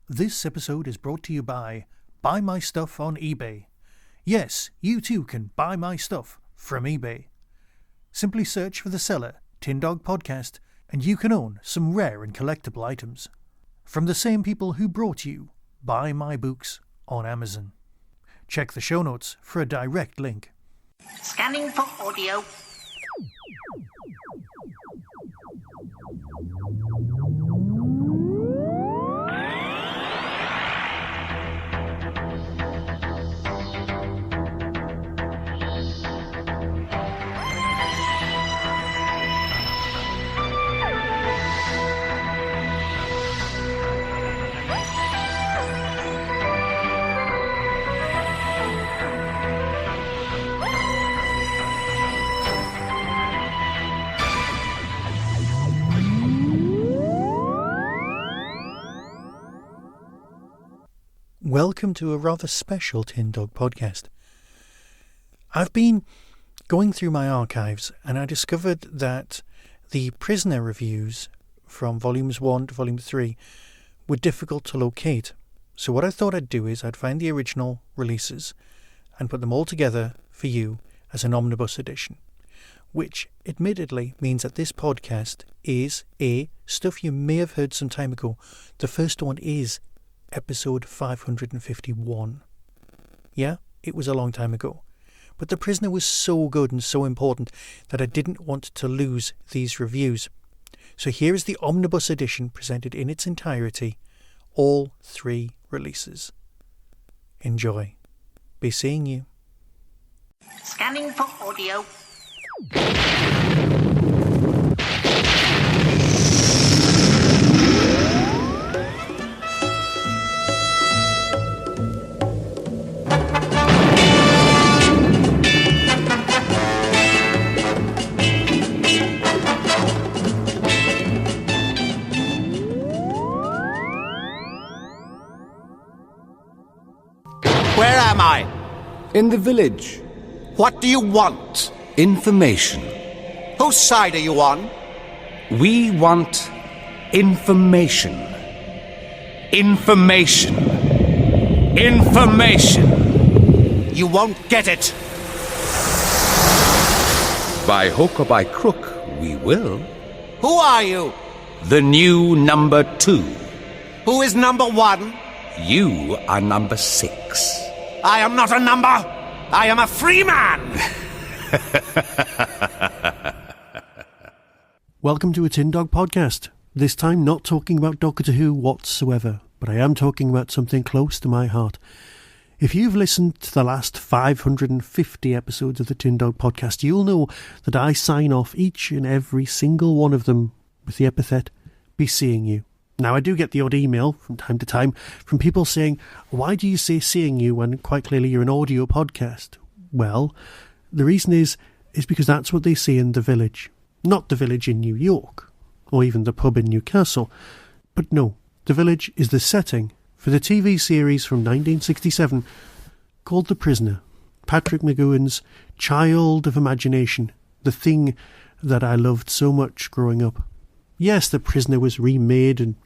This episode is brought to you by Buy My Stuff on eBay. Yes, you too can buy my stuff from eBay. Simply search for the seller, Tin Dog Podcast, and you can own some rare and collectible items. From the same people who brought you Buy My Books on Amazon. Check the show notes for a direct link. Scanning for audio. Welcome to a rather special Tin Dog Podcast. I've been going through my archives and I discovered that the Prisoner reviews from Volumes 1 to Volume 3 were difficult to locate. So what I thought I'd do is I'd find the original releases and put them all together for you as an omnibus edition, which admittedly means that this podcast is stuff you may have heard some time ago. The first one is episode 551. Yeah, it was a long time ago. But The Prisoner was so good and so important that I didn't want to lose these reviews. So here is the omnibus edition presented in its entirety, all 3 releases. Enjoy. Be seeing you. Scanning for audio. Where am I? In the village. What do you want? Information. Whose side are you on? We want information. Information. Information. You won't get it. By hook or by crook, we will. Who are you? The new number 2. Who is number 1? You are number 6. I am not a number. I am a free man. Welcome to a Tin Dog Podcast. This time not talking about Doctor Who whatsoever, but I am talking about something close to my heart. If you've listened to the last 550 episodes of the Tin Dog Podcast, you'll know that I sign off each and every single one of them with the epithet, "Be seeing you." Now, I do get the odd email from time to time from people saying, why do you say seeing you when quite clearly you're an audio podcast? Well, the reason is because that's what they say in the village. Not the village in New York, or even the pub in Newcastle. But no, the village is the setting for the TV series from 1967 called The Prisoner, Patrick McGowan's child of imagination, the thing that I loved so much growing up. Yes, The Prisoner was remade and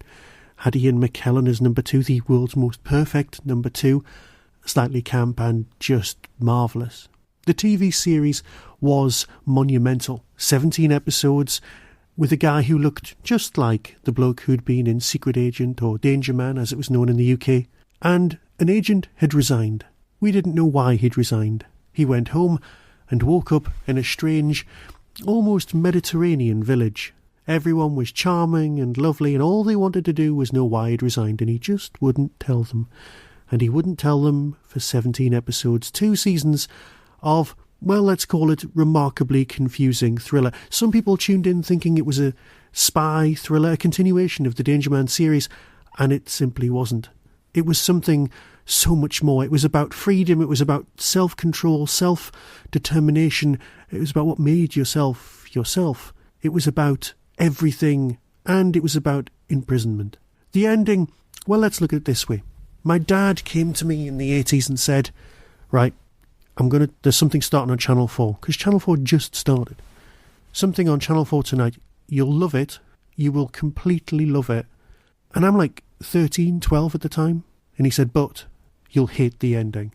had Ian McKellen as number 2, the world's most perfect number 2, slightly camp and just marvellous. The TV series was monumental. 17 episodes with a guy who looked just like the bloke who'd been in Secret Agent or Danger Man as it was known in the UK. And an agent had resigned. We didn't know why he'd resigned. He went home and woke up in a strange, almost Mediterranean village. Everyone was charming and lovely, and all they wanted to do was know why he'd resigned, and he just wouldn't tell them. And he wouldn't tell them for 17 episodes, 2 seasons of, well, let's call it remarkably confusing thriller. Some people tuned in thinking it was a spy thriller, a continuation of the Danger Man series, and it simply wasn't. It was something so much more. It was about freedom, it was about self-control, self-determination, it was about what made yourself yourself. It was about everything, and it was about imprisonment. The ending, well, let's look at it this way. My dad came to me in the 80s and said, right, there's something starting on Channel 4, because Channel 4 just started. Something on Channel 4 tonight. You'll love it. You will completely love it. And I'm like 13, 12 at the time. And he said, but you'll hate the ending.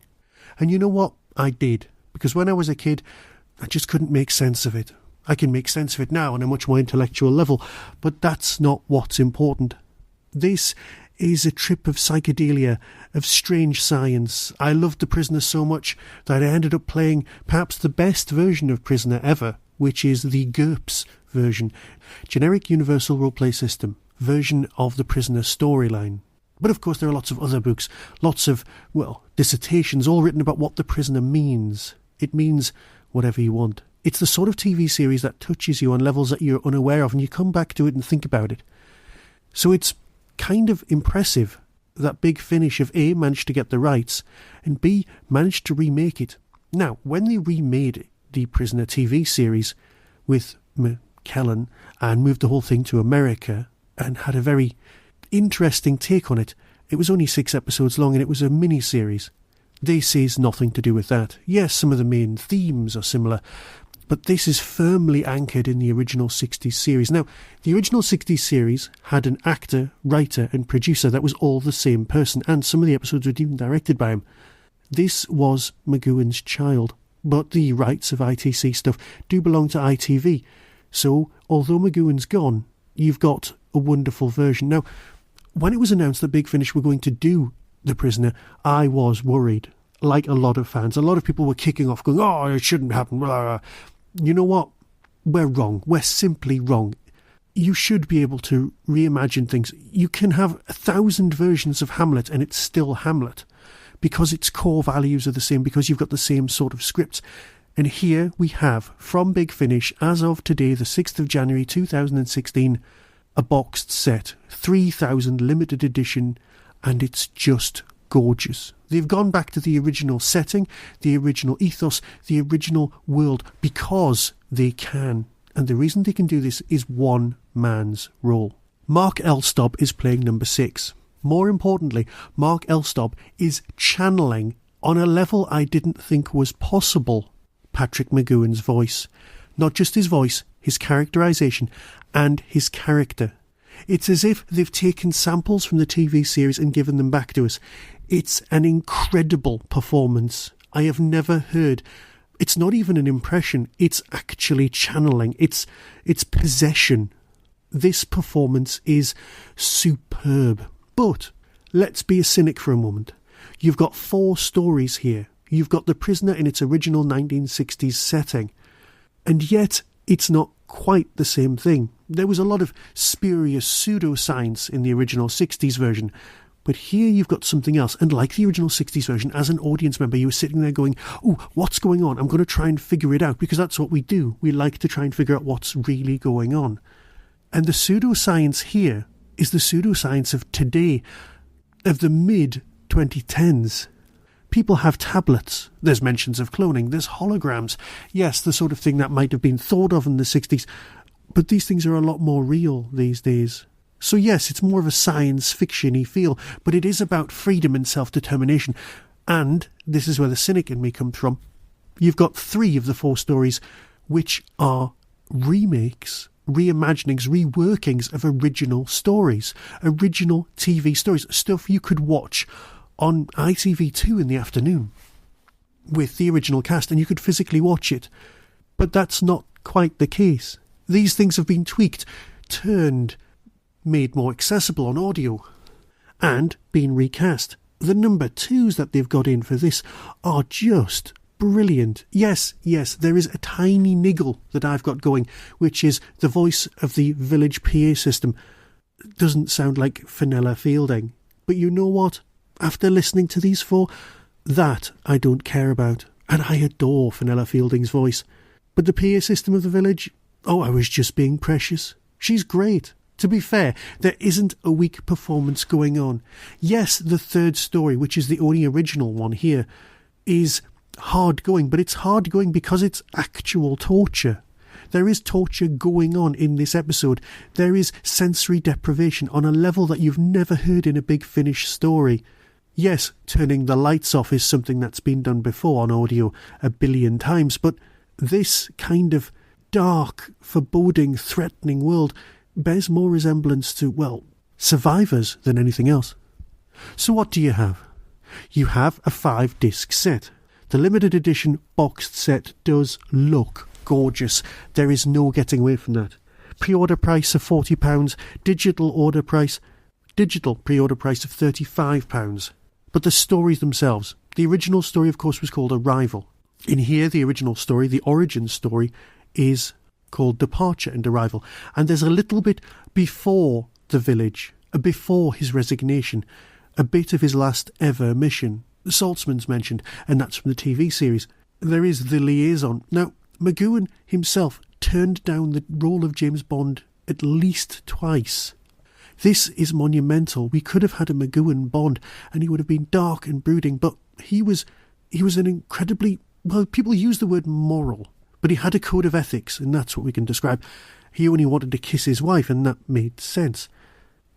And you know what? I did. Because when I was a kid, I just couldn't make sense of it. I can make sense of it now on a much more intellectual level, but that's not what's important. This is a trip of psychedelia, of strange science. I loved The Prisoner so much that I ended up playing perhaps the best version of Prisoner ever, which is the GURPS version, Generic Universal Roleplay System, version of the Prisoner storyline. But of course there are lots of other books, lots of, dissertations all written about what The Prisoner means. It means whatever you want. It's the sort of TV series that touches you on levels that you're unaware of, and you come back to it and think about it. So it's kind of impressive that Bigfinish have A, managed to get the rights, and B, managed to remake it. Now, when they remade the Prisoner TV series with McKellen and moved the whole thing to America and had a very interesting take on it, it was only 6 episodes long and it was a mini-series. This is nothing to do with that. Yes, some of the main themes are similar, but this is firmly anchored in the original 60s series. Now, the original 60s series had an actor, writer and producer that was all the same person, and some of the episodes were even directed by him. This was McGowan's child, but the rights of ITC stuff do belong to ITV. So, although McGowan's gone, you've got a wonderful version. Now, when it was announced that Bigfinish were going to do The Prisoner, I was worried. Like a lot of fans, a lot of people were kicking off, going, "Oh, it shouldn't happen." Blah, blah. You know what? We're wrong. We're simply wrong. You should be able to reimagine things. You can have 1,000 versions of Hamlet and it's still Hamlet because its core values are the same, because you've got the same sort of scripts. And here we have, from Bigfinish, as of today, the 6th of January 2016, a boxed set, 3,000 limited edition, and it's just gorgeous. They've gone back to the original setting, the original ethos, the original world, because they can. And the reason they can do this is one man's role. Mark Elstob is playing number 6. More importantly, Mark Elstob is channeling, on a level I didn't think was possible, Patrick McGowan's voice. Not just his voice, his characterisation, and his character. It's as if they've taken samples from the TV series and given them back to us. It's an incredible performance. I have never heard. It's not even an impression. It's actually channeling. It's possession. This performance is superb. But let's be a cynic for a moment. You've got 4 stories here. You've got The Prisoner in its original 1960s setting. And yet it's not quite the same thing. There was a lot of spurious pseudoscience in the original 60s version, but here you've got something else. And like the original 60s version, as an audience member, you were sitting there going, "Oh, what's going on? I'm going to try and figure it out," because that's what we do. We like to try and figure out what's really going on. And the pseudoscience here is the pseudoscience of today, of the mid-2010s. People have tablets. There's mentions of cloning. There's holograms. Yes, the sort of thing that might have been thought of in the 60s. But these things are a lot more real these days. So yes, it's more of a science fiction-y feel, but it is about freedom and self-determination. And this is where the cynic in me comes from. You've got 3 of the 4 stories which are remakes, reimaginings, reworkings of original stories, original TV stories, stuff you could watch on ITV2 in the afternoon with the original cast, and you could physically watch it. But that's not quite the case. These things have been tweaked, turned, made more accessible on audio, and been recast. The number 2s that they've got in for this are just brilliant. Yes, there is a tiny niggle that I've got going, which is the voice of the village PA system doesn't sound like Fenella Fielding. But you know what? After listening to these 4, that I don't care about. And I adore Fenella Fielding's voice. But the PA system of the village, I was just being precious. She's great. To be fair, there isn't a weak performance going on. Yes, the 3rd story, which is the only original one here, is hard going, but it's hard going because it's actual torture. There is torture going on in this episode. There is sensory deprivation on a level that you've never heard in a Bigfinish story. Yes, turning the lights off is something that's been done before on audio a billion times, but this kind of dark, foreboding, threatening world bears more resemblance to, survivors than anything else. So what do you have? You have a 5-disc set. The limited edition boxed set does look gorgeous. There is no getting away from that. Pre-order price of £40, digital pre-order price of £35. But the stories themselves, the original story of course was called Arrival. In here, the original story, the origin story, is called Departure and Arrival. And there's a little bit before the village, before his resignation, a bit of his last ever mission. Saltzman's mentioned, and that's from the TV series. There is the liaison. Now, McGowan himself turned down the role of James Bond at least twice. This is monumental. We could have had a McGowan Bond, and he would have been dark and brooding, but he was an incredibly, well, people use the word moral, but he had a code of ethics, and that's what we can describe. He only wanted to kiss his wife, and that made sense.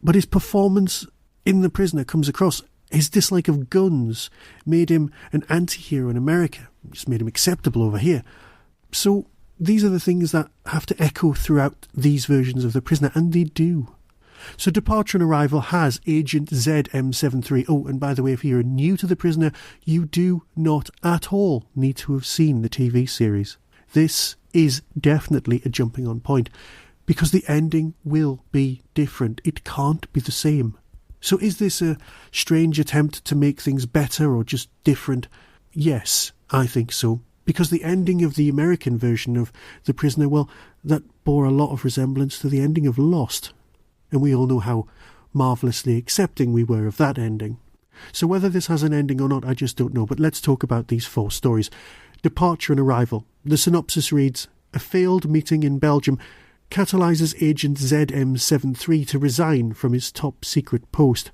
But his performance in The Prisoner comes across. His dislike of guns made him an anti-hero in America, just made him acceptable over here. So these are the things that have to echo throughout these versions of The Prisoner, and they do. So Departure and Arrival has Agent ZM73. Oh, and by the way, if you're new to The Prisoner, you do not at all need to have seen the TV series. This is definitely a jumping on point, because the ending will be different. It can't be the same. So is this a strange attempt to make things better or just different? Yes, I think so. Because the ending of the American version of The Prisoner, well, that bore a lot of resemblance to the ending of Lost. And we all know how marvellously accepting we were of that ending. So whether this has an ending or not, I just don't know. But let's talk about these 4 stories. Departure and Arrival. The synopsis reads, a failed meeting in Belgium catalyses Agent ZM73 to resign from his top-secret post.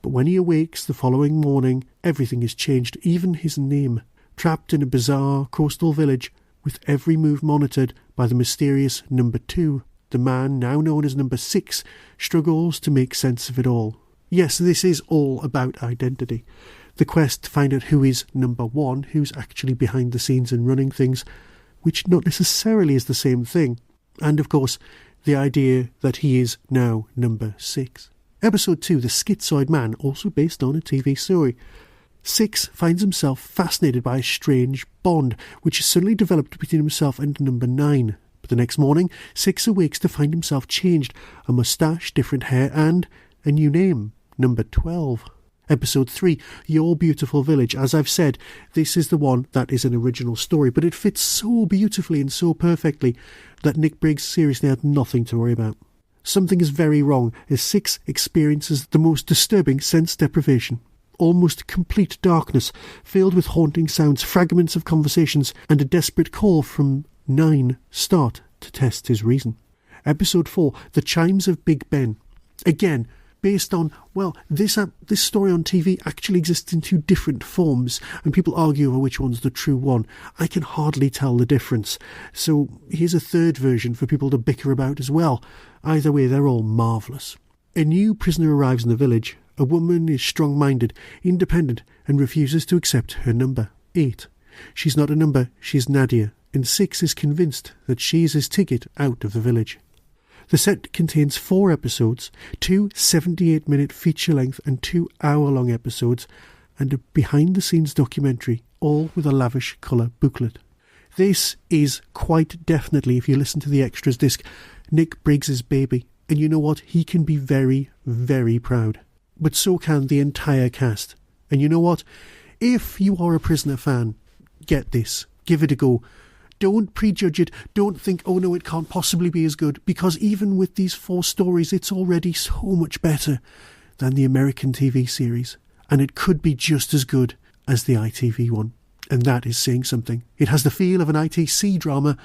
But when he awakes the following morning, everything is changed, even his name. Trapped in a bizarre coastal village, with every move monitored by the mysterious Number 2, the man, now known as Number 6, struggles to make sense of it all. Yes, this is all about identity. The quest to find out who is Number 1, who's actually behind the scenes and running things, which not necessarily is the same thing. And, of course, the idea that he is now Number 6. Episode 2, The Schizoid Man, also based on a TV story. 6 finds himself fascinated by a strange bond, which is suddenly developed between himself and Number 9. But the next morning, 6 awakes to find himself changed, a moustache, different hair, and a new name, Number 12. Episode 3, Your Beautiful Village. As I've said, this is the one that is an original story, but it fits so beautifully and so perfectly that Nick Briggs seriously had nothing to worry about. Something is very wrong as 6 experiences the most disturbing sense deprivation. Almost complete darkness, filled with haunting sounds, fragments of conversations, and a desperate call from 9 start to test his reason. Episode 4, The Chimes of Big Ben. Again, based on, well, this story on TV actually exists in 2 different forms, and people argue over which one's the true one. I can hardly tell the difference. So here's a 3rd version for people to bicker about as well. Either way, they're all marvellous. A new prisoner arrives in the village. A woman is strong-minded, independent, and refuses to accept her number, 8. She's not a number, she's Nadia, and 6 is convinced that she is his ticket out of the village. The set contains 4 episodes, 2 78-minute feature-length and 2 hour-long episodes, and a behind-the-scenes documentary, all with a lavish colour booklet. This is quite definitely, if you listen to the extras disc, Nick Briggs's baby, and you know what? He can be very, very proud. But so can the entire cast. And you know what? If you are a Prisoner fan, get this. Give it a go. Don't prejudge it. Don't think, oh no, it can't possibly be as good. Because even with these 4 stories, it's already so much better than the American TV series. And it could be just as good as the ITV one. And that is saying something. It has the feel of an ITC drama.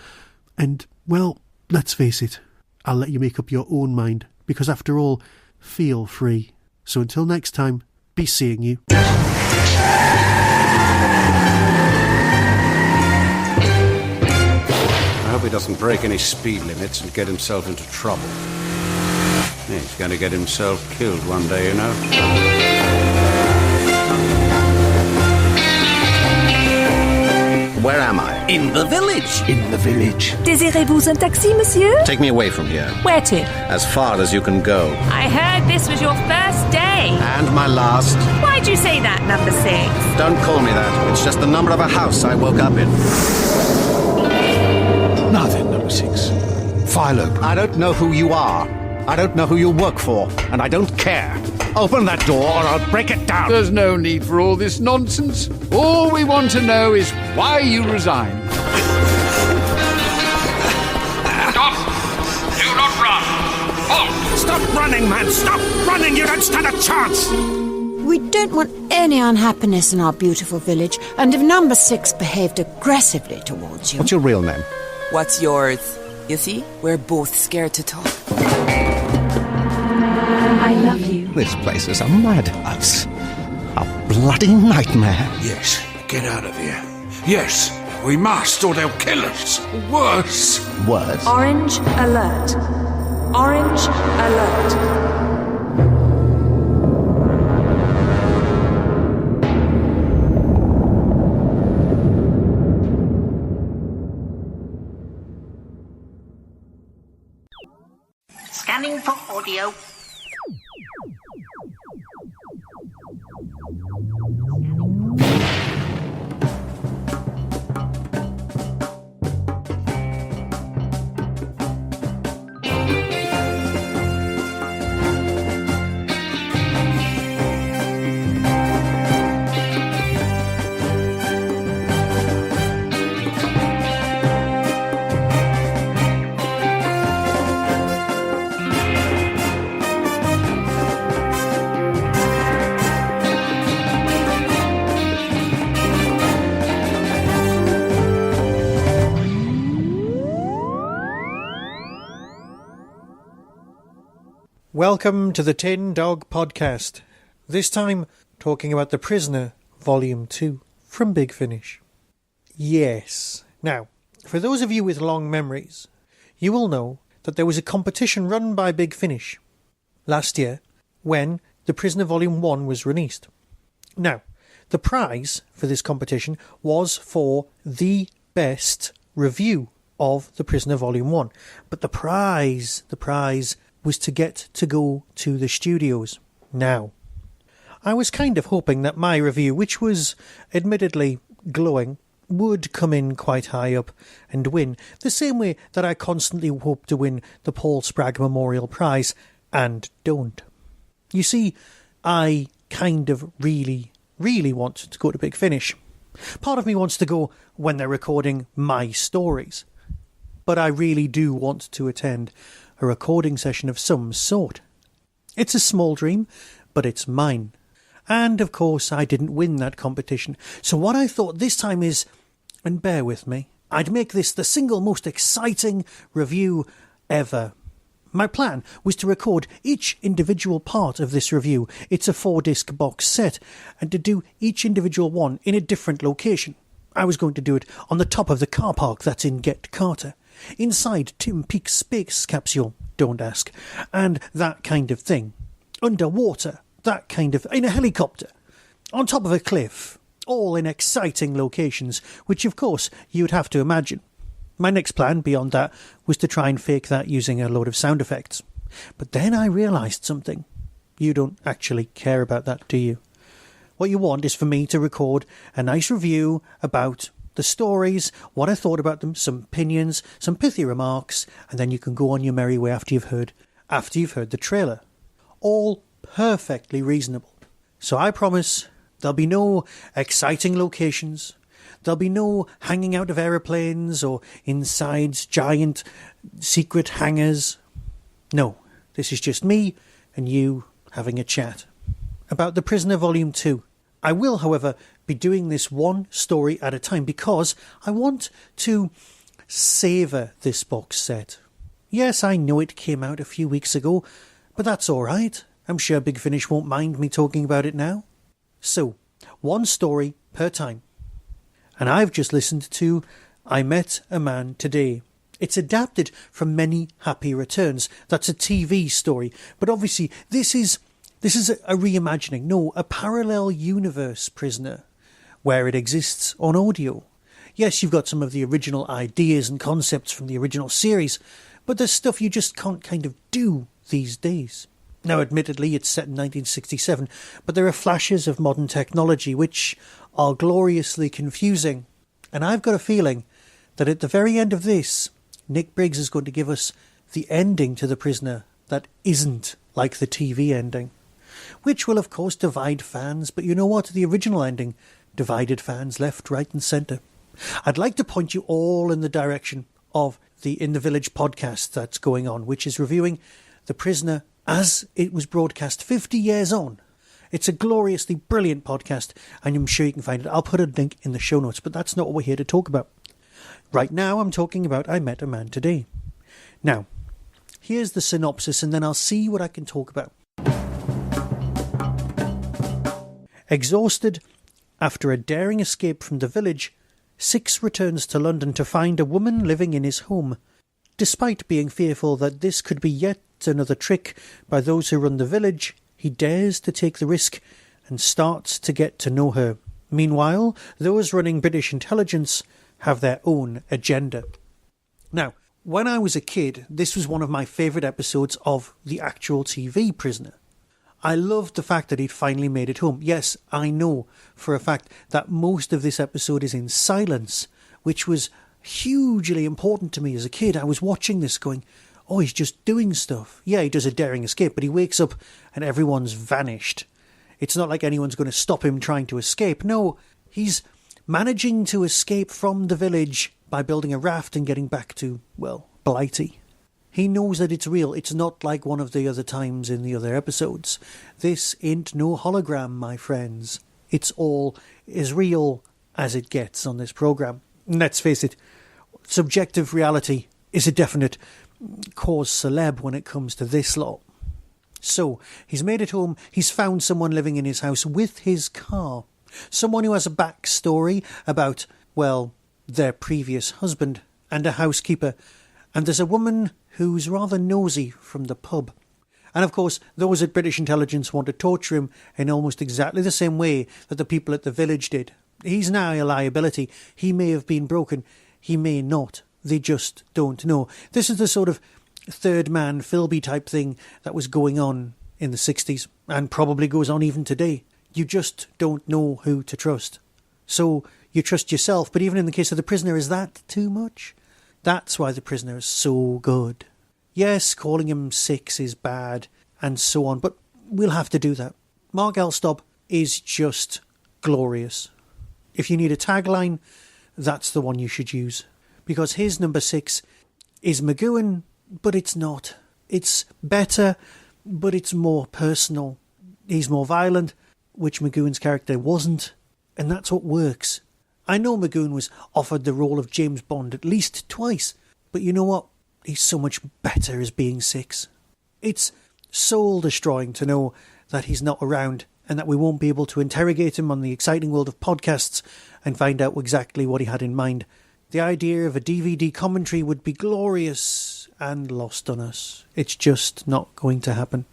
And, well, let's face it. I'll let you make up your own mind. Because after all, feel free. So until next time, be seeing you. I hope he doesn't break any speed limits and get himself into trouble. He's going to get himself killed one day, you know. where am I? In the village. In the village. Désirez-vous un taxi, monsieur? Take me away from here. Where to? As far as you can go. I heard this was your first day. And my last. Why'd you say that, number 6? Don't call me that. It's just the number of a house I woke up in. Now then, number 6. File open. I don't know who you are. I don't know who you work for. And I don't care. Open that door or I'll break it down. There's no need for all this nonsense. All we want to know is why you resigned. Stop! Do not run! Halt! Stop running, man! Stop running! You don't stand a chance! We don't want any unhappiness in our beautiful village, and if number 6 behaved aggressively towards you... What's your real name? What's yours? You see, we're both scared to talk. I love you. This place is a madhouse. A bloody nightmare. Yes, get out of here. Yes, we must, or they'll kill us. Worse. Words. Orange alert. Orange alert. Scanning for audio. Welcome to the Tin Dog Podcast. This time, talking about The Prisoner, Volume 2, from Bigfinish. Yes. Now, for those of you with long memories, you will know that there was a competition run by Bigfinish last year when The Prisoner Volume 1 was released. Now, the prize for this competition was for the best review of The Prisoner Volume 1. But the prize was to get to go to the studios. Now, I was kind of hoping that my review, which was admittedly glowing, would come in quite high up and win, the same way that I constantly hope to win the Paul Spragg Memorial Prize, and don't. You see, I kind of really want to go to Bigfinish. Part of me wants to go when they're recording my stories, but I really do want to attend a recording session of some sort. It's a small dream, but it's mine. And, of course, I didn't win that competition. So what I thought this time is, and bear with me, I'd make this the single most exciting review ever. My plan was to record each individual part of this review. It's a 4-disc box set, and to do each individual one in a different location. I was going to do it on the top of the car park that's in Get Carter, inside Tim Peake's space capsule, don't ask, and that kind of thing. Underwater, that kind of... in a helicopter. On top of a cliff. All in exciting locations, which of course you'd have to imagine. My next plan beyond that was to try and fake that using a load of sound effects. But then I realised something. You don't actually care about that, do you? What you want is for me to record a nice review about the stories, what I thought about them, some opinions, some pithy remarks, and then you can go on your merry way after you've heard the trailer. All perfectly reasonable. So I promise there'll be no exciting locations, there'll be no hanging out of aeroplanes or inside giant secret hangars. No, this is just me and you having a chat about The Prisoner Volume 2. I will, however, be doing this one story at a time because I want to savour this box set. Yes, I know it came out a few weeks ago, but that's all right. I'm sure Bigfinish won't mind me talking about it now. So, one story per time. And I've just listened to I Met a Man Today. It's adapted from Many Happy Returns. That's a TV story, but obviously this is a reimagining, no, a parallel universe Prisoner, where it exists on audio. Yes, you've got some of the original ideas and concepts from the original series, but there's stuff you just can't kind of do these days. Now, admittedly, it's set in 1967, but there are flashes of modern technology which are gloriously confusing. And I've got a feeling that at the very end of this, Nick Briggs is going to give us the ending to The Prisoner that isn't like the TV ending, which will of course divide fans, but you know what? The original ending divided fans left, right and centre. I'd like to point you all in the direction of the In the Village podcast that's going on, which is reviewing The Prisoner as it was broadcast 50 years on. It's a gloriously brilliant podcast, and I'm sure you can find it. I'll put a link in the show notes, but that's not what we're here to talk about. Right now I'm talking about I Met a Man Today. Now, here's the synopsis, and then I'll see what I can talk about. Exhausted after a daring escape from the village, Six returns to London to find a woman living in his home. Despite being fearful that this could be yet another trick by those who run the village, he dares to take the risk and starts to get to know her. Meanwhile, those running British intelligence have their own agenda. Now, when I was a kid, this was one of my favourite episodes of the actual TV Prisoner. I loved the fact that he'd finally made it home. Yes, I know for a fact that most of this episode is in silence, which was hugely important to me as a kid. I was watching this going, oh, he's just doing stuff. Yeah, he does a daring escape, but he wakes up and everyone's vanished. It's not like anyone's going to stop him trying to escape. No, he's managing to escape from the village by building a raft and getting back to, well, Blighty. He knows that it's real. It's not like one of the other times in the other episodes. This ain't no hologram, my friends. It's all as real as it gets on this programme. And let's face it, subjective reality is a definite cause celeb when it comes to this lot. So, he's made it home. He's found someone living in his house with his car. Someone who has a backstory about, well, their previous husband and a housekeeper. And there's a woman who's rather nosy from the pub. And of course, those at British intelligence want to torture him in almost exactly the same way that the people at the village did. He's now a liability. He may have been broken. He may not. They just don't know. This is the sort of third man Philby type thing that was going on in the 60s and probably goes on even today. You just don't know who to trust. So you trust yourself, but even in the case of The Prisoner, is that too much? That's why The Prisoner is so good. Yes, calling him Six is bad, and so on, but we'll have to do that. Mark Elstob is just glorious. If you need a tagline, that's the one you should use. Because his number 6 is McGowan, but it's not. It's better, but it's more personal. He's more violent, which McGowan's character wasn't, and that's what works. I know McGowan was offered the role of James Bond at least twice, but you know what? He's so much better as being Six. It's soul-destroying to know that he's not around and that we won't be able to interrogate him on the exciting world of podcasts and find out exactly what he had in mind. The idea of a DVD commentary would be glorious and lost on us. It's just not going to happen.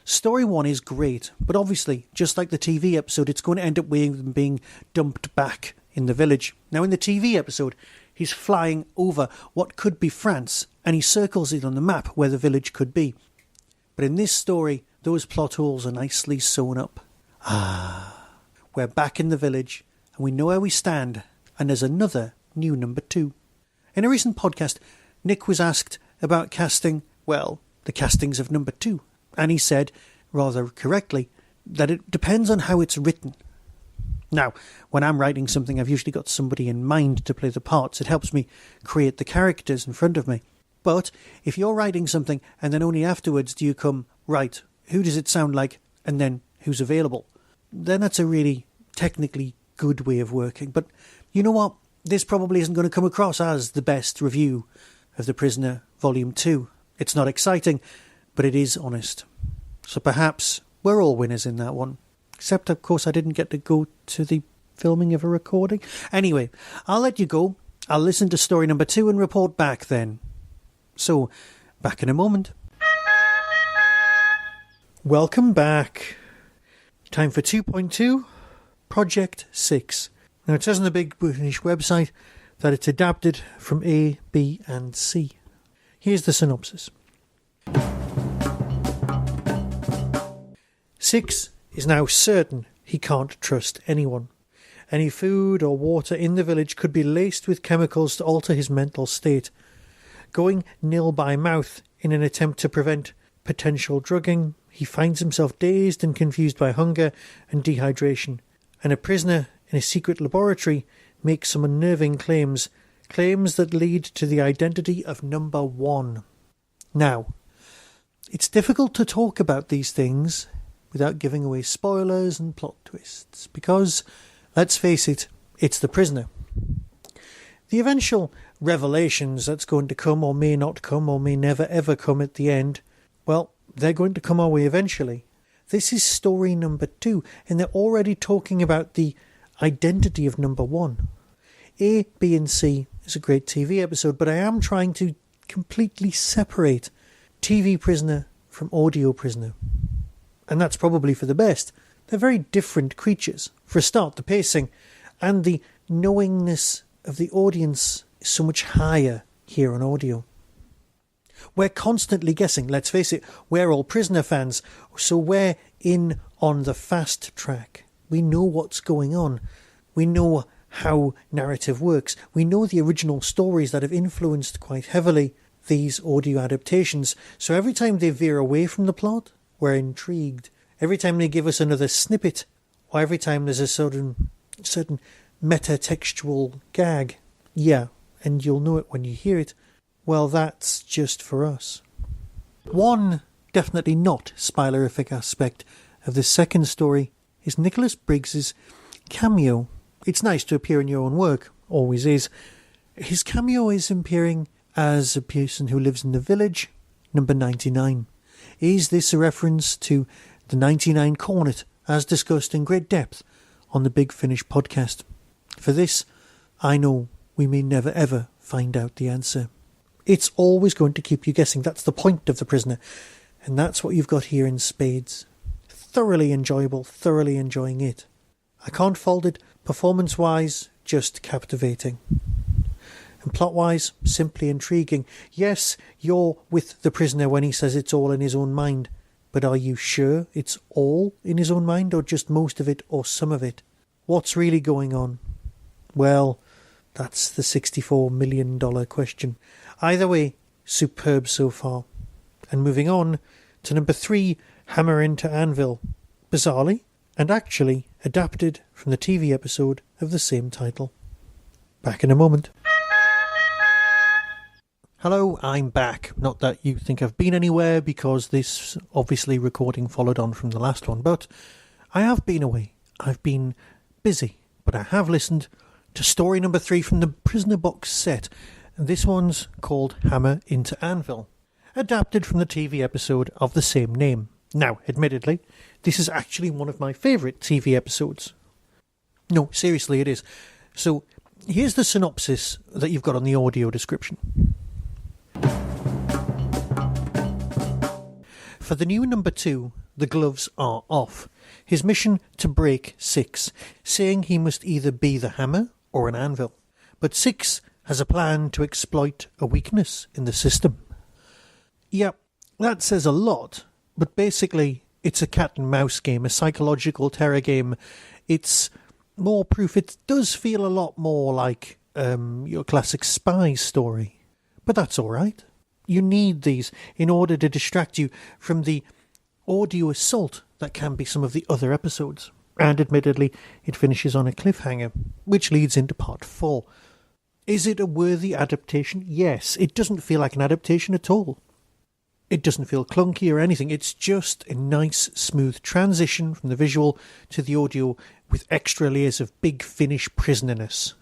Story 1 is great, but obviously, just like the TV episode, it's going to end up with them being dumped back in the village. Now, in the TV episode, he's flying over what could be France, and he circles it on the map where the village could be. But in this story, those plot holes are nicely sewn up. We're back in the village, and we know where we stand, and there's another new number 2. In a recent podcast, Nick was asked about casting, well, the castings of number 2. And he said, rather correctly, that it depends on how it's written. Now, when I'm writing something, I've usually got somebody in mind to play the parts. It helps me create the characters in front of me. But if you're writing something and then only afterwards do you come, right, who does it sound like, and then who's available, then that's a really technically good way of working. But you know what? This probably isn't going to come across as the best review of The Prisoner Volume 2. It's not exciting, but it is honest. So perhaps we're all winners in that one. Except, of course, I didn't get to go to the filming of a recording. Anyway, I'll let you go. I'll listen to story number 2 and report back then. So, back in a moment. Welcome back. Time for 2.2, Project 6. Now, it says on the Bigfinish website that it's adapted from A, B and C. Here's the synopsis. 6 is now certain he can't trust anyone. Any food or water in the village could be laced with chemicals to alter his mental state. Going nil by mouth in an attempt to prevent potential drugging, he finds himself dazed and confused by hunger and dehydration, and a prisoner in a secret laboratory makes some unnerving claims that lead to the identity of number 1. Now, it's difficult to talk about these things without giving away spoilers and plot twists, because, let's face it, it's the prisoner. The eventual revelations that's going to come or may not come or may never ever come at the end, well, they're going to come our way eventually. This is story number 2, and they're already talking about the identity of number 1. A, B and C is a great TV episode, but I am trying to completely separate TV prisoner from audio prisoner. And that's probably for the best. They're very different creatures. For a start, the pacing and the knowingness of the audience is so much higher here on audio. We're constantly guessing. Let's face it, we're all prisoner fans, so we're in on the fast track. We know what's going on. We know how narrative works. We know the original stories that have influenced quite heavily these audio adaptations. So every time they veer away from the plot, we're intrigued. Every time they give us another snippet, or every time there's a certain meta-textual gag, yeah, and you'll know it when you hear it, well, that's just for us. One definitely not spoilerific aspect of the second story is Nicholas Briggs's cameo. It's nice to appear in your own work, always is. His cameo is appearing as a person who lives in the village, number 99. Is this a reference to the 99 Cornet, as discussed in great depth on the Bigfinish podcast? For this, I know we may never ever find out the answer. It's always going to keep you guessing. That's the point of The Prisoner. And that's what you've got here in spades. Thoroughly enjoyable, thoroughly enjoying it. I can't fault it. Performance-wise, just captivating. And plot-wise, simply intriguing. Yes, you're with the prisoner when he says it's all in his own mind. But are you sure it's all in his own mind, or just most of it, or some of it? What's really going on? Well, that's the $64 million question. Either way, superb so far. And moving on to number 3, Hammer into Anvil. Bizarrely, and actually adapted from the TV episode of the same title. Back in a moment. Hello, I'm back. Not that you think I've been anywhere, because this obviously recording followed on from the last one, but I have been away. I've been busy, but I have listened to story number 3 from the Prisoner box set, and this one's called Hammer into Anvil, adapted from the TV episode of the same name. Now, admittedly, this is actually one of my favourite TV episodes. No, seriously, it is. So, here's the synopsis that you've got on the audio description. For the new number 2, the gloves are off. His mission to break 6, saying he must either be the hammer or an anvil. But 6 has a plan to exploit a weakness in the system. Yep, that says a lot, but basically it's a cat and mouse game, a psychological terror game. It's more proof. It does feel a lot more like your classic spy story, but that's all right. You need these in order to distract you from the audio assault that can be some of the other episodes. And admittedly, it finishes on a cliffhanger, which leads into part 4. Is it a worthy adaptation? Yes. It doesn't feel like an adaptation at all. It doesn't feel clunky or anything. It's just a nice, smooth transition from the visual to the audio with extra layers of Bigfinish prisonerness.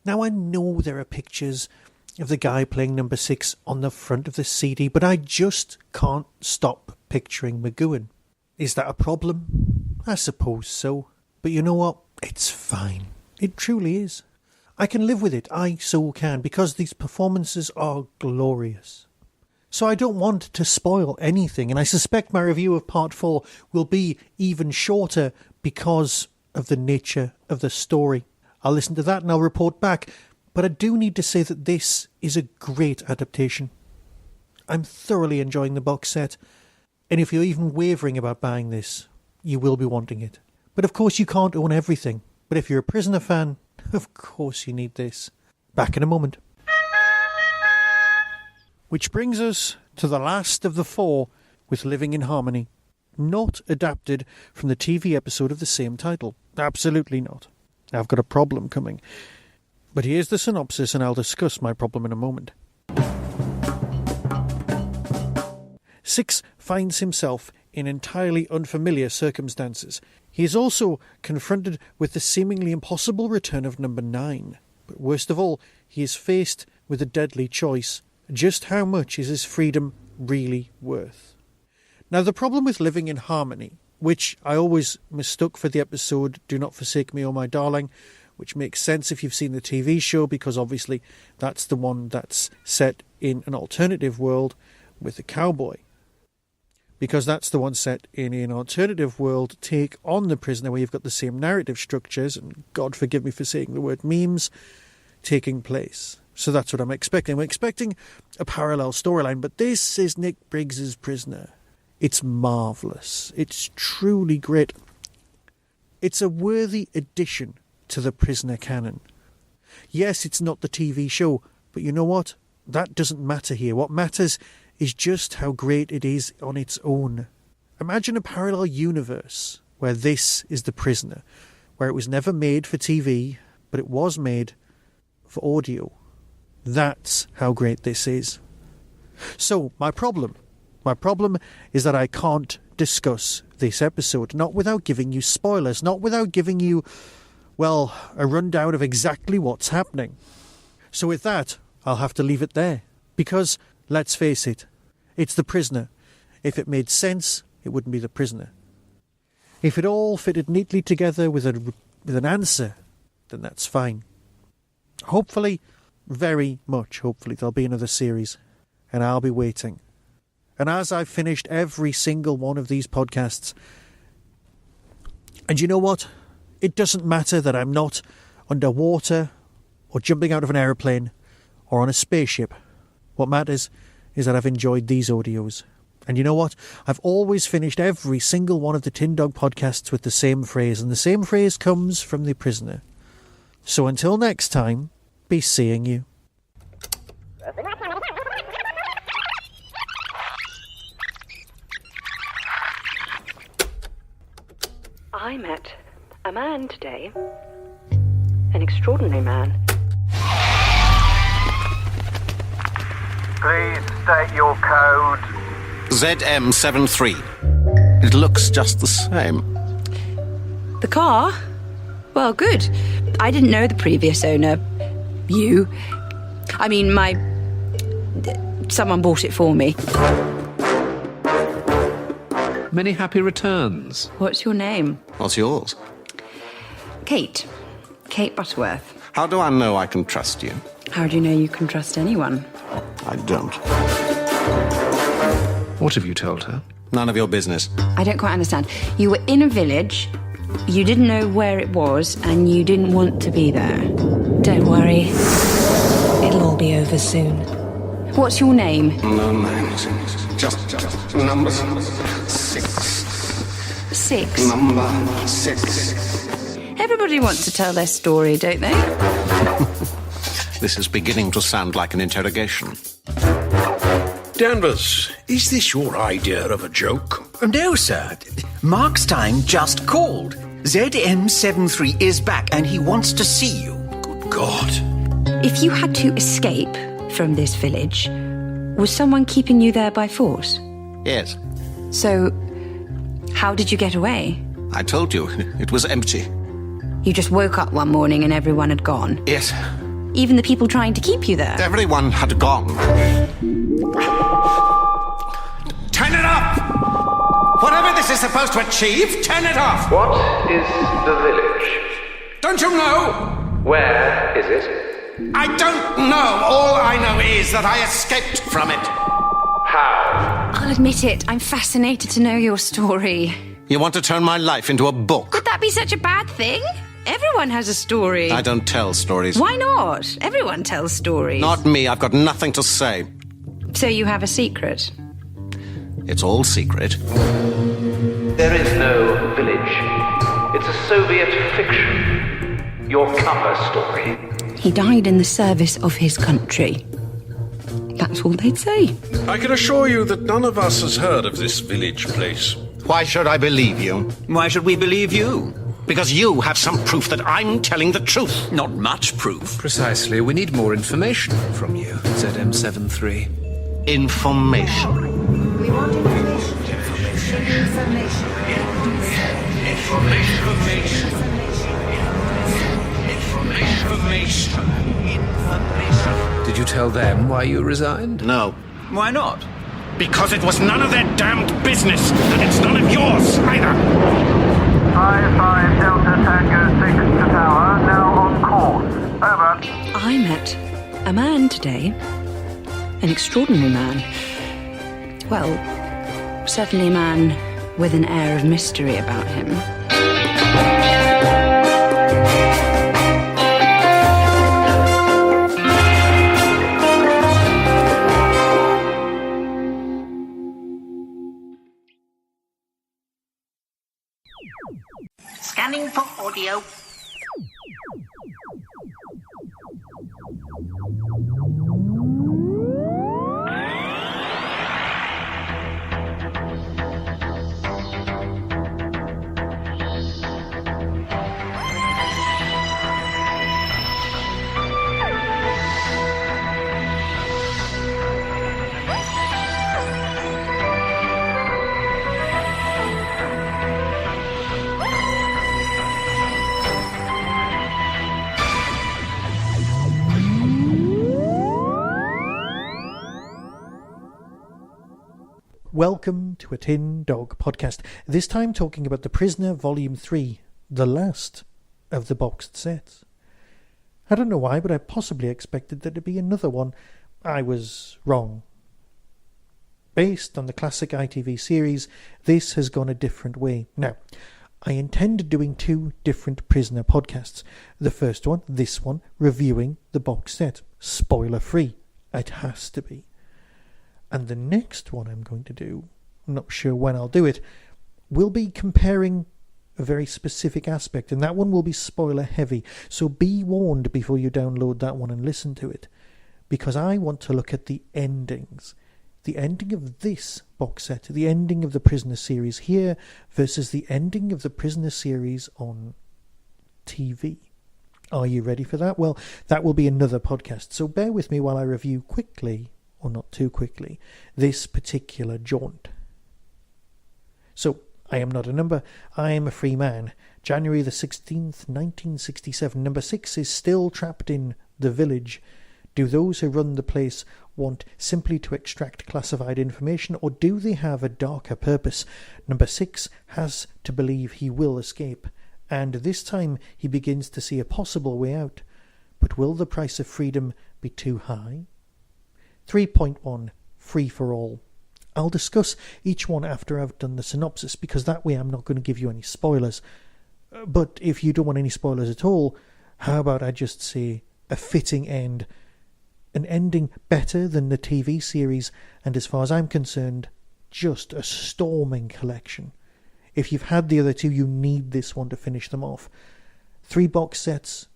Now, I know there are pictures of the guy playing number 6 on the front of the CD, but I just can't stop picturing McGowan. Is that a problem? I suppose so. But you know what? It's fine. It truly is. I can live with it. I so can, because these performances are glorious. So I don't want to spoil anything, and I suspect my review of part 4 will be even shorter because of the nature of the story. I'll listen to that and I'll report back. But I do need to say that this is a great adaptation. I'm thoroughly enjoying the box set, and if you're even wavering about buying this, you will be wanting it. But of course you can't own everything. But if you're a Prisoner fan, of course you need this. Back in a moment. Which brings us to the last of the 4 with Living in Harmony. Not adapted from the TV episode of the same title. Absolutely not. I've got a problem coming. But here's the synopsis, and I'll discuss my problem in a moment. Six finds himself in entirely unfamiliar circumstances. He is also confronted with the seemingly impossible return of number 9. But worst of all, he is faced with a deadly choice. Just how much is his freedom really worth? Now, the problem with Living in Harmony, which I always mistook for the episode Do Not Forsake Me, Oh My Darling, which makes sense if you've seen the TV show, because obviously that's the one that's set in an alternative world with a cowboy. Because that's the one set in an alternative world take on The Prisoner, where you've got the same narrative structures, and God forgive me for saying the word memes, taking place. So that's what I'm expecting. We're expecting a parallel storyline, but this is Nick Briggs's Prisoner. It's marvellous. It's truly great. It's a worthy addition to the Prisoner canon. Yes, it's not the TV show, but you know what? That doesn't matter here. What matters is just how great it is on its own. Imagine a parallel universe where this is The Prisoner, where it was never made for TV, but it was made for audio. That's how great this is. So, my problem is that I can't discuss this episode, not without giving you spoilers, not without giving you, well, a rundown of exactly what's happening. So with that, I'll have to leave it there, because let's face it, it's The Prisoner. If it made sense, it wouldn't be The Prisoner. If it all fitted neatly together with an answer, then that's fine. Hopefully, very much hopefully, there'll be another series, and I'll be waiting. And as I've finished every single one of these podcasts, and you know what? It doesn't matter that I'm not underwater, or jumping out of an aeroplane, or on a spaceship. What matters is that I've enjoyed these audios. And you know what? I've always finished every single one of the Tin Dog podcasts with the same phrase, and the same phrase comes from The Prisoner. So until next time, be seeing you. I met a man today. An extraordinary man. Please state your code. ZM73. It looks just the same. The car? Well, good. I didn't know the previous owner. You. I mean, someone bought it for me. Many happy returns. What's your name? What's yours? Kate. Kate Butterworth. How do I know I can trust you? How do you know you can trust anyone? I don't. What have you told her? None of your business. I don't quite understand. You were in a village, you didn't know where it was, and you didn't want to be there. Don't worry. It'll all be over soon. What's your name? No names. Just number 6. 6? Number 6. Everybody wants to tell their story, don't they? This is beginning to sound like an interrogation. Danvers, is this your idea of a joke? No, sir. Mark Stein just called. ZM73 is back and he wants to see you. Good God. If you had to escape from this village, was someone keeping you there by force? Yes. So, how did you get away? I told you, it was empty. You just woke up one morning and everyone had gone? Yes. Even the people trying to keep you there? Everyone had gone. Turn it off! Whatever this is supposed to achieve, turn it off! What is the village? Don't you know? Where is it? I don't know. All I know is that I escaped from it. How? I'll admit it, I'm fascinated to know your story. You want to turn my life into a book? Would that be such a bad thing? Everyone has a story. I don't tell stories. Why not? Everyone tells stories. Not me. I've got nothing to say. So you have a secret? It's all secret. There is no village. It's a Soviet fiction. Your cover story. He died in the service of his country. That's all they'd say. I can assure you that none of us has heard of this village place. Why should I believe you? Why should we believe you? Because you have some proof that I'm telling the truth. Not much proof. Precisely. We need more information from you, ZM73. Information. We want information. Did you tell them why you resigned? No. Why not? Because it was none of their damned business, and it's none of yours either. 55 Delta Tango 6 to tower, now on course. Over. I met a man today. An extraordinary man. Well, certainly a man with an air of mystery about him. Scanning for audio. Welcome to a Tin Dog podcast, this time talking about The Prisoner Volume 3, the last of the boxed sets. I don't know why, but I possibly expected there to be another one. I was wrong. Based on the classic ITV series, this has gone a different way. Now, I intended doing two different Prisoner podcasts. The first one, this one, reviewing the box set. Spoiler free. It has to be. And the next one I'm going to do, I'm not sure when I'll do it, will be comparing a very specific aspect, and that one will be spoiler heavy. So be warned before you download that one and listen to it, because I want to look at the endings. The ending of this box set, the ending of the Prisoner series here versus the ending of the Prisoner series on TV. Are you ready for that? Well, that will be another podcast, so bear with me while I review quickly, or not too quickly, this particular jaunt. So, I am not a number, I am a free man. January the 16th, 1967. Number 6 is still trapped in the village. Do those who run the place want simply to extract classified information, or do they have a darker purpose? Number 6 has to believe he will escape, and this time he begins to see a possible way out. But will the price of freedom be too high? 3.1, Free for All. I'll discuss each one after I've done the synopsis, because that way I'm not going to give you any spoilers. But if you don't want any spoilers at all, how about I just say a fitting end? An ending better than the TV series, and as far as I'm concerned, just a storming collection. If you've had the other two, you need this one to finish them off. 3 box sets,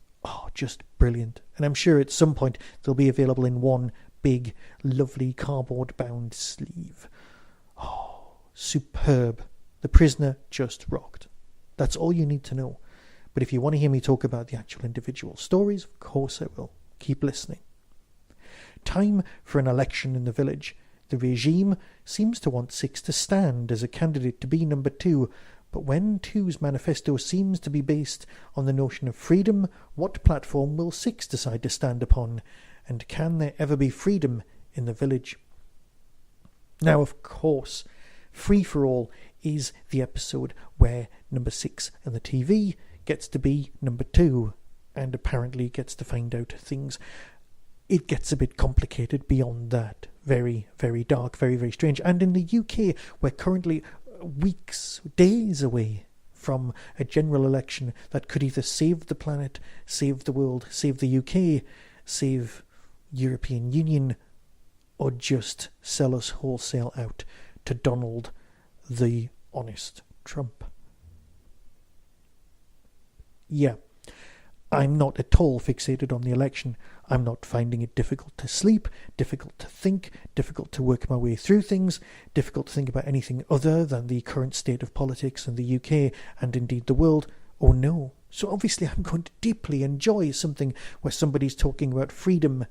just brilliant. And I'm sure at some point they'll be available in one big, lovely cardboard-bound sleeve. Superb. The Prisoner just rocked. That's all you need to know. But if you want to hear me talk about the actual individual stories, of course I will. Keep listening. Time for an election in the village. The regime seems to want 6 to stand as a candidate to be number 2, but when 2's manifesto seems to be based on the notion of freedom, what platform will 6 decide to stand upon? And can there ever be freedom in the village? Now, of course, Free for All is the episode where number 6 and the TV gets to be number 2, and apparently gets to find out things. It gets a bit complicated beyond that. Very, very dark, very, very strange. And in the UK, we're currently weeks, days away from a general election that could either save the planet, save the world, save the UK, save European Union, or just sell us wholesale out to Donald the Honest Trump. Yeah, I'm not at all fixated on the election. I'm not finding it difficult to sleep, difficult to think, difficult to work my way through things, difficult to think about anything other than the current state of politics in the UK and indeed the world. Oh no. So obviously I'm going to deeply enjoy something where somebody's talking about freedom.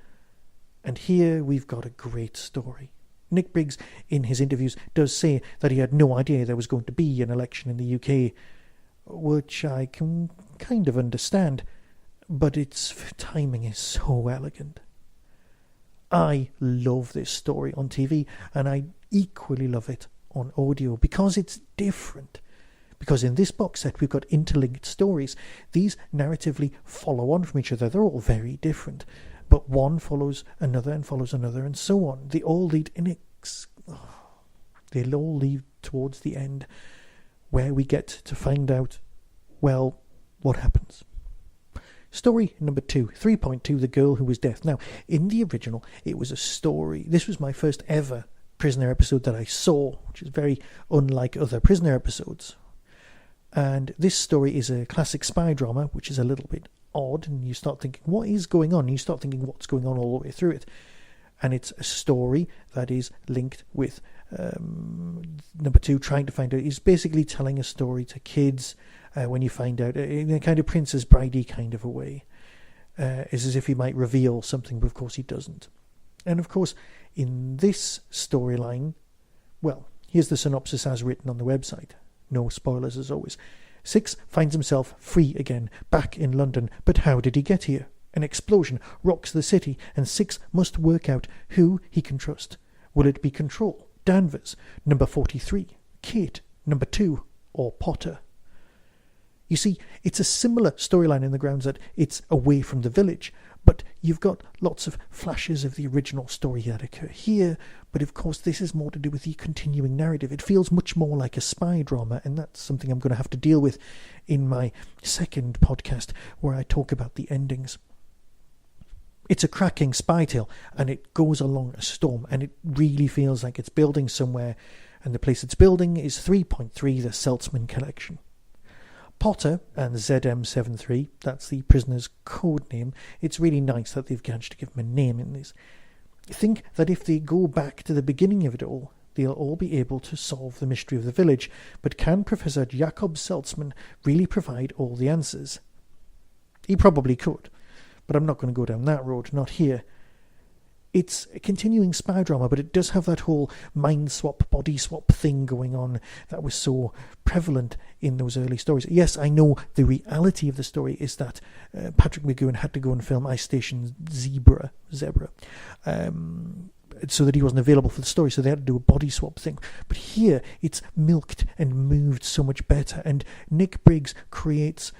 And here we've got a great story. Nick Briggs, in his interviews, does say that he had no idea there was going to be an election in the UK, which I can kind of understand, but its timing is so elegant. I love this story on TV, and I equally love it on audio, because it's different. Because in this box set we've got interlinked stories. These narratively follow on from each other. They're all very different, but one follows another and follows another and so on. They all lead they'll all lead towards the end, where we get to find out, well, what happens. Story number 2, 3.2, The Girl Who Was Death. Now, in the original, it was a story. This was my first ever Prisoner episode that I saw, which is very unlike other Prisoner episodes. And this story is a classic spy drama, which is a little bit odd, and you start thinking, what is going on? And you start thinking, what's going on all the way through it? And it's a story that is linked with number 2, trying to find out. He's basically telling a story to kids when you find out, in a kind of Princess Bride-y kind of a way. It's as if he might reveal something, but of course he doesn't. And of course, in this storyline, well, here's the synopsis as written on the website. No spoilers as always. 6 finds himself free again, back in London. But how did he get here? An explosion rocks the city, and 6 must work out who he can trust. Will it be Control, Danvers, number 43, Kate, number 2, or Potter? You see, it's a similar storyline in the grounds that it's away from the village, but you've got lots of flashes of the original story that occur here, but of course this is more to do with the continuing narrative. It feels much more like a spy drama, and that's something I'm going to have to deal with in my second podcast, where I talk about the endings. It's a cracking spy tale, and it goes along a storm, and it really feels like it's building somewhere, and the place it's building is 3.3, the Seltzman Collection. Potter and ZM73, that's the prisoner's code name. It's really nice that they've managed to give him a name in this. Think that if they go back to the beginning of it all, they'll all be able to solve the mystery of the village. But can Professor Jakob Seltzman really provide all the answers? He probably could, but I'm not going to go down that road, not here. It's a continuing spy drama, but it does have that whole mind swap, body swap thing going on that was so prevalent in those early stories. Yes, I know the reality of the story is that Patrick McGoohan had to go and film Ice Station Zebra, so that he wasn't available for the story, so they had to do a body swap thing. But here, it's milked and moved so much better, and Nick Briggs creates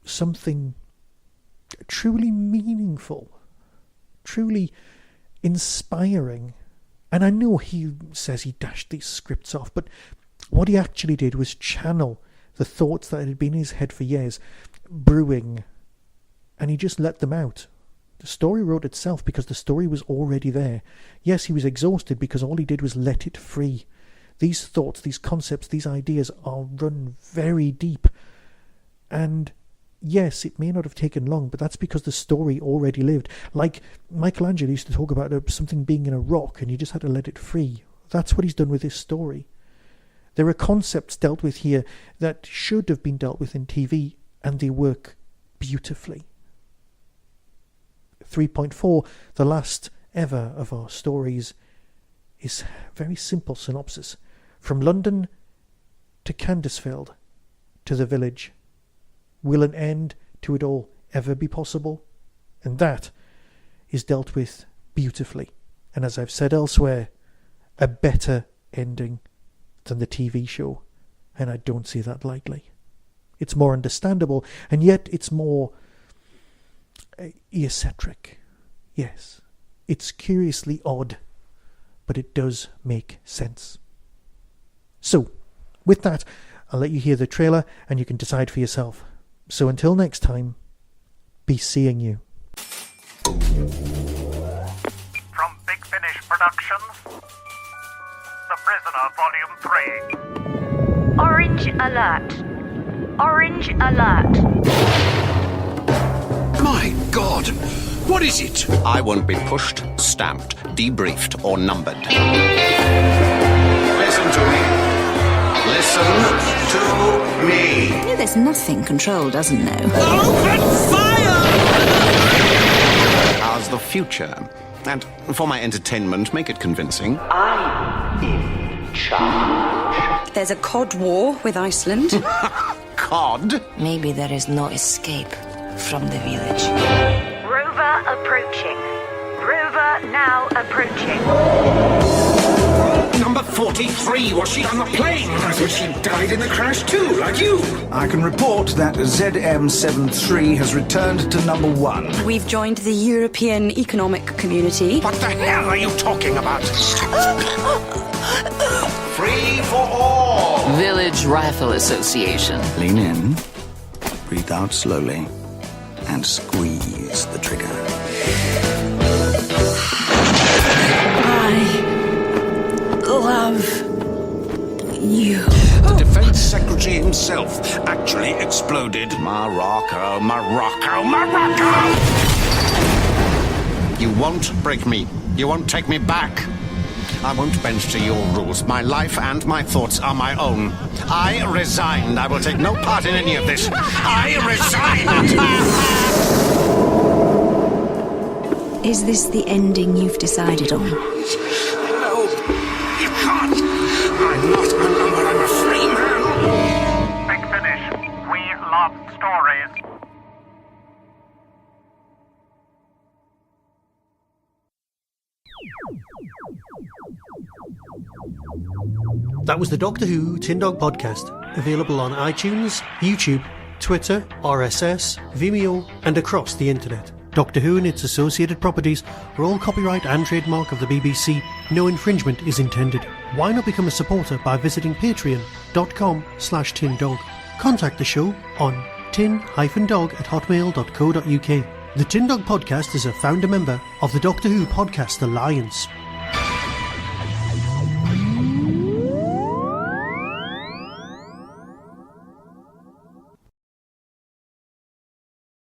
something truly meaningful, truly inspiring. And I know he says he dashed these scripts off, but what he actually did was channel the thoughts that had been in his head for years, brewing, and he just let them out. The story wrote itself because the story was already there. Yes, he was exhausted because all he did was let it free. These thoughts, these concepts, these ideas are run very deep. And yes, it may not have taken long, but that's because the story already lived. Like Michelangelo used to talk about something being in a rock, and you just had to let it free. That's what he's done with this story. There are concepts dealt with here that should have been dealt with in TV, and they work beautifully. 3.4, the last ever of our stories, is a very simple synopsis. From London to Candisfeld to the village. Will an end to it all ever be possible? And that is dealt with beautifully. And as I've said elsewhere, a better ending than the TV show. And I don't see that lightly. It's more understandable, and yet it's more eccentric. Yes, it's curiously odd, but it does make sense. So, with that, I'll let you hear the trailer and you can decide for yourself. So until next time, be seeing you. From Bigfinish Productions, The Prisoner, Volume 3. Orange alert. Orange alert. My God! What is it? I won't be pushed, stamped, debriefed, or numbered. Listen to me. Listen to me. You know, there's nothing Control doesn't know. Open fire! How's the future? And for my entertainment, make it convincing. I'm in charge. There's a cod war with Iceland. Cod? Maybe there is no escape from the village. Rover approaching. Rover now approaching. Number 43, was she on the plane? I thought she died in the crash too, like you. I can report that ZM73 has returned to number 1. We've joined the European Economic Community. What the hell are you talking about? Free for all! Village Rifle Association. Lean in, breathe out slowly, and squeeze the trigger. Love you. The Defense Secretary himself actually exploded. Morocco, Morocco, Morocco! You won't break me. You won't take me back. I won't bend to your rules. My life and my thoughts are my own. I resigned. I will take no part in any of this. I resigned! Is this the ending you've decided on? No, you can't. I'm not a number, I'm a free man. Bigfinish, we love stories. That was the Doctor Who Tin Dog Podcast, available on iTunes, YouTube, Twitter, RSS, Vimeo, and across the internet. Doctor Who and its associated properties are all copyright and trademark of the BBC. No infringement is intended. Why not become a supporter by visiting patreon.com/tindog. Contact the show on tin-dog@hotmail.co.uk. The Tin Dog Podcast is a founder member of the Doctor Who Podcast Alliance.